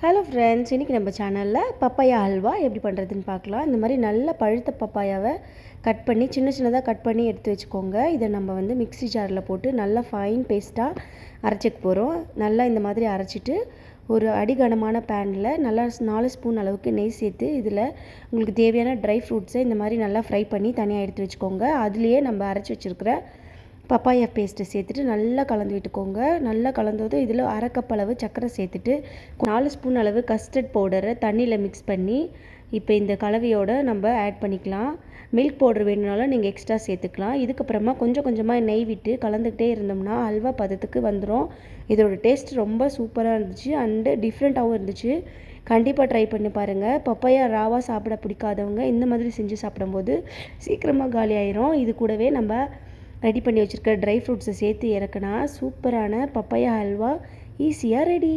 Hello friends, இன்றைக்கி நம்ம சேனலில் பப்பாயா ஹல்வா எப்படி பண்ணுறதுன்னு பார்க்கலாம். இந்த மாதிரி நல்ல பழுத்த பப்பாயாவை கட் பண்ணி சின்னதாக கட் பண்ணி எடுத்து வச்சுக்கோங்க. இதை நம்ம மிக்ஸி ஜாரில் போட்டு நல்லா ஃபைன் பேஸ்ட்டாக அரைச்சிக்க போகிறோம். நல்லா இந்த மாதிரி அரைச்சிட்டு ஒரு அடிகனமான பேனில் நல்லா 4 ஸ்பூன் அளவுக்கு நெய் சேர்த்து இதில் உங்களுக்கு தேவையான ட்ரை ஃப்ரூட்ஸை இந்த மாதிரி நல்லா ஃப்ரை பண்ணி தனியாக எடுத்து வச்சுக்கோங்க. அதுலேயே நம்ம அரைச்சி வச்சுருக்கிற பப்பாயா பேஸ்ட்டை சேர்த்துட்டு நல்லா கலந்து விட்டுக்கோங்க. நல்லா கலந்ததும் இதில் 1/2 கப் அளவு சர்க்கரை சேர்த்துட்டு 4 ஸ்பூன் அளவு கஸ்டர்ட் பவுடரை தண்ணியில் மிக்ஸ் பண்ணி இப்போ இந்த கலவையோடு நம்ம ஆட் பண்ணிக்கலாம். மில்க் பவுடர் வேணுனாலும் நீங்கள் எக்ஸ்ட்ரா சேர்த்துக்கலாம். இதுக்கப்புறமா கொஞ்சம் கொஞ்சமாக நெய் விட்டு கலந்துக்கிட்டே இருந்தோம்னா அல்வா பதத்துக்கு வந்துடும். இதோட டேஸ்ட் ரொம்ப சூப்பராக இருந்துச்சு அண்டு டிஃப்ரெண்ட்டாகவும் இருந்துச்சு. கண்டிப்பாக ட்ரை பண்ணி பாருங்கள். பப்பாயா ராவாக சாப்பிட பிடிக்காதவங்க இந்த மாதிரி செஞ்சு சாப்பிடும்போது சீக்கிரமாக காலி ஆயிரும். இது கூடவே நம்ம ரெடி பண்ணி வச்சுருக்க ட்ரை ஃப்ரூட்ஸை சேர்த்து இறக்குனா சூப்பரான பப்பாயா ஹல்வா ஈஸியாக ரெடி.